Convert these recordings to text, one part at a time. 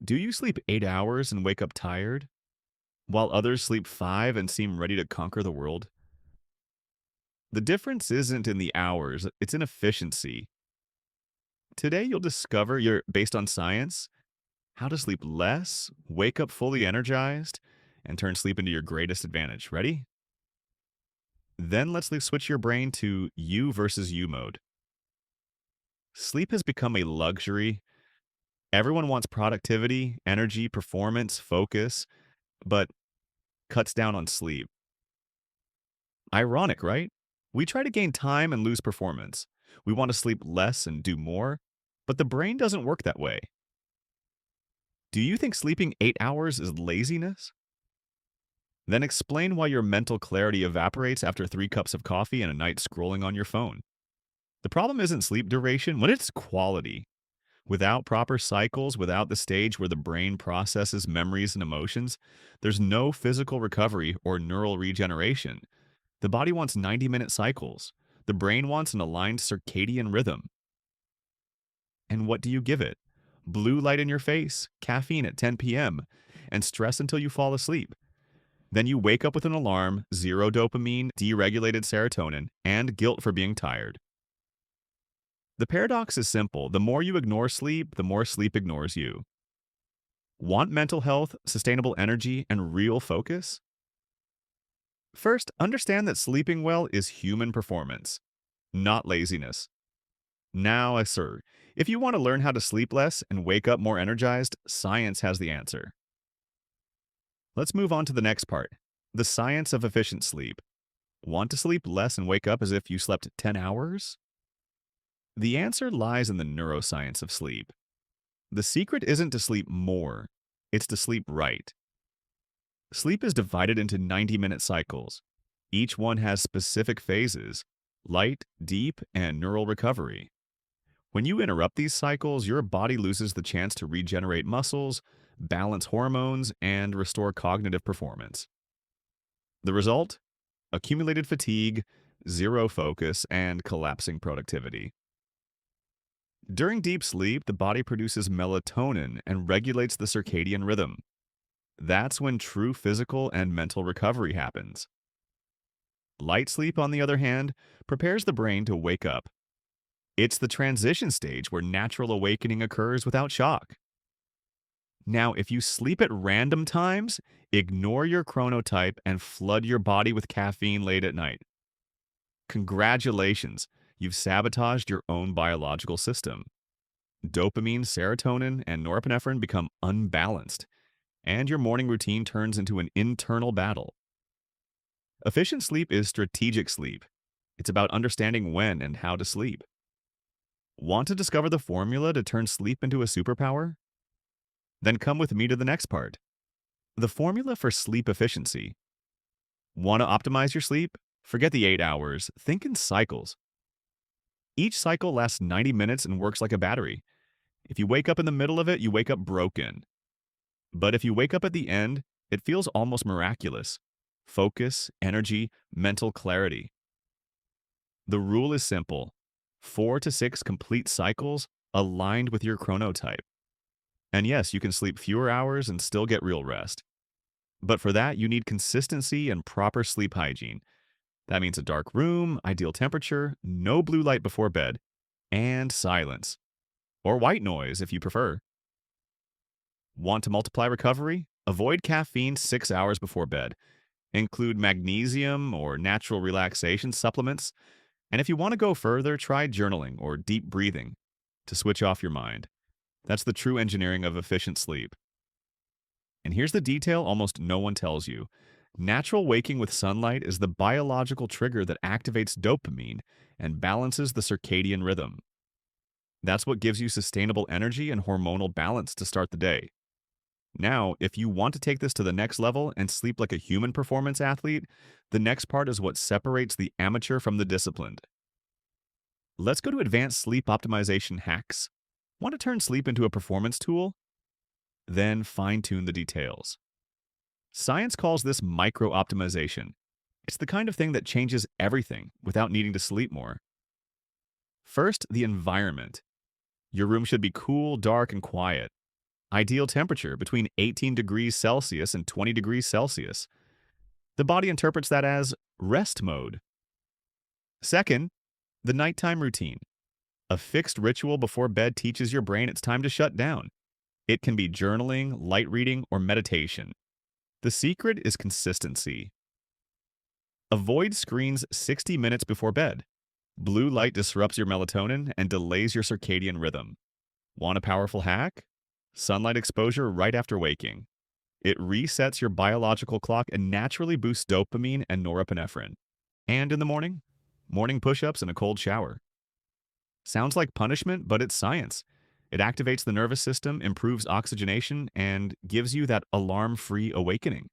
Do you sleep 8 hours and wake up tired, while others sleep 5 and seem ready to conquer the world? The difference isn't in the hours, it's in efficiency. Today, you'll discover based on science, how to sleep less, wake up fully energized, and turn sleep into your greatest advantage. Ready? Then switch your brain to you versus you mode. Sleep has become a luxury. Everyone wants productivity, energy, performance, focus, but cuts down on sleep. Ironic, right? We try to gain time and lose performance. We want to sleep less and do more, but the brain doesn't work that way. Do you think sleeping 8 hours is laziness? Then explain why your mental clarity evaporates after 3 cups of coffee and a night scrolling on your phone. The problem isn't sleep duration, when it's quality. Without proper cycles, without the stage where the brain processes memories and emotions, there's no physical recovery or neural regeneration. The body wants 90-minute cycles. The brain wants an aligned circadian rhythm. And what do you give it? Blue light in your face, caffeine at 10 p.m., and stress until you fall asleep. Then you wake up with an alarm, zero dopamine, deregulated serotonin, and guilt for being tired. The paradox is simple. The more you ignore sleep, the more sleep ignores you. Want mental health, sustainable energy, and real focus? First, understand that sleeping well is human performance, not laziness. Now, sir, if you want to learn how to sleep less and wake up more energized, science has the answer. Let's move on to the next part, the science of efficient sleep. Want to sleep less and wake up as if you slept 10 hours? The answer lies in the neuroscience of sleep. The secret isn't to sleep more, it's to sleep right. Sleep is divided into 90-minute cycles. Each one has specific phases: light, deep, and neural recovery. When you interrupt these cycles, your body loses the chance to regenerate muscles, balance hormones, and restore cognitive performance. The result? Accumulated fatigue, zero focus, and collapsing productivity. During deep sleep, the body produces melatonin and regulates the circadian rhythm. That's when true physical and mental recovery happens. Light sleep, on the other hand, prepares the brain to wake up. It's the transition stage where natural awakening occurs without shock. Now, if you sleep at random times, ignore your chronotype and flood your body with caffeine late at night. Congratulations, you've sabotaged your own biological system. Dopamine, serotonin, and norepinephrine become unbalanced, and your morning routine turns into an internal battle. Efficient sleep is strategic sleep. It's about understanding when and how to sleep. Want to discover the formula to turn sleep into a superpower? Then come with me to the next part, the formula for sleep efficiency. Want to optimize your sleep? Forget the 8 hours. Think in cycles. Each cycle lasts 90 minutes and works like a battery. If you wake up in the middle of it, you wake up broken. But if you wake up at the end, it feels almost miraculous. Focus, energy, mental clarity. The rule is simple: 4 to 6 complete cycles aligned with your chronotype. And yes, you can sleep fewer hours and still get real rest. But for that, you need consistency and proper sleep hygiene. That means a dark room, ideal temperature, no blue light before bed, and silence. Or white noise if you prefer. Want to multiply recovery? Avoid caffeine 6 hours before bed. Include magnesium or natural relaxation supplements. And if you want to go further, try journaling or deep breathing to switch off your mind. That's the true engineering of efficient sleep. And here's the detail almost no one tells you. Natural waking with sunlight is the biological trigger that activates dopamine and balances the circadian rhythm. That's what gives you sustainable energy and hormonal balance to start the day. Now, if you want to take this to the next level and sleep like a human performance athlete, the next part is what separates the amateur from the disciplined. Let's go to advanced sleep optimization hacks. Want to turn sleep into a performance tool? Then fine-tune the details. Science calls this micro-optimization. It's the kind of thing that changes everything without needing to sleep more. First, the environment. Your room should be cool, dark, and quiet. Ideal temperature between 18 degrees Celsius and 20 degrees Celsius. The body interprets that as rest mode. Second, the nighttime routine. A fixed ritual before bed teaches your brain it's time to shut down. It can be journaling, light reading, or meditation. The secret is consistency. Avoid screens 60 minutes before bed. Blue light disrupts your melatonin and delays your circadian rhythm. Want a powerful hack? Sunlight exposure right after waking. It resets your biological clock and naturally boosts dopamine and norepinephrine. And in the morning? Morning push-ups and a cold shower. Sounds like punishment, but it's science. It activates the nervous system, improves oxygenation, and gives you that alarm-free awakening.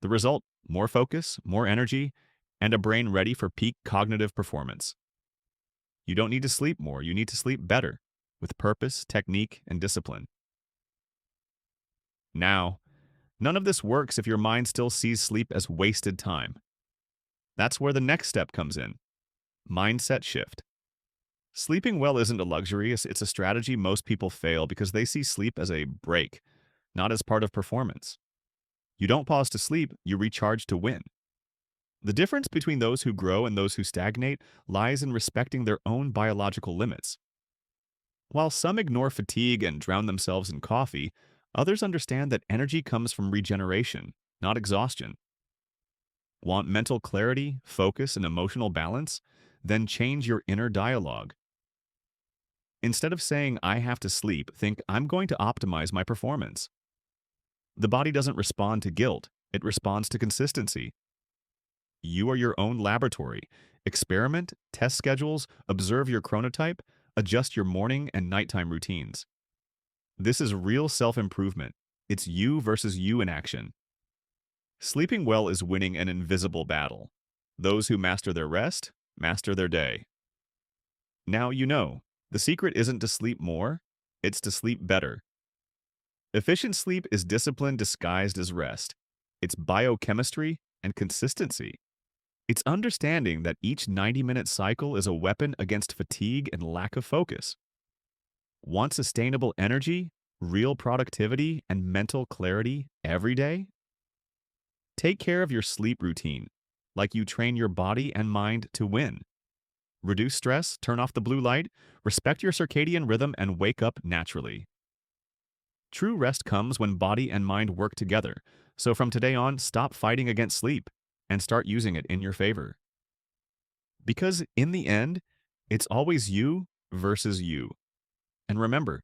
The result? More focus, more energy, and a brain ready for peak cognitive performance. You don't need to sleep more, you need to sleep better, with purpose, technique, and discipline. Now, none of this works if your mind still sees sleep as wasted time. That's where the next step comes in. Mindset shift. Sleeping well isn't a luxury, it's a strategy most people fail because they see sleep as a break, not as part of performance. You don't pause to sleep, you recharge to win. The difference between those who grow and those who stagnate lies in respecting their own biological limits. While some ignore fatigue and drown themselves in coffee, others understand that energy comes from regeneration, not exhaustion. Want mental clarity, focus, and emotional balance? Then change your inner dialogue. Instead of saying, I have to sleep, think, I'm going to optimize my performance. The body doesn't respond to guilt, it responds to consistency. You are your own laboratory. Experiment, test schedules, observe your chronotype, adjust your morning and nighttime routines. This is real self-improvement. It's you versus you in action. Sleeping well is winning an invisible battle. Those who master their rest, master their day. Now you know, the secret isn't to sleep more, it's to sleep better. Efficient sleep is discipline disguised as rest. It's biochemistry and consistency. It's understanding that each 90-minute cycle is a weapon against fatigue and lack of focus. Want sustainable energy, real productivity, and mental clarity every day? Take care of your sleep routine, like you train your body and mind to win. Reduce stress, turn off the blue light, respect your circadian rhythm, and wake up naturally. True rest comes when body and mind work together, so from today on, stop fighting against sleep and start using it in your favor. Because in the end, it's always you versus you. And remember,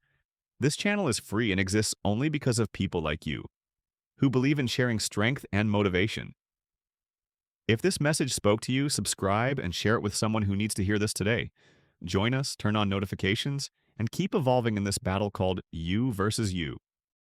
this channel is free and exists only because of people like you, who believe in sharing strength and motivation. If this message spoke to you, subscribe and share it with someone who needs to hear this today. Join us, turn on notifications, and keep evolving in this battle called you versus you.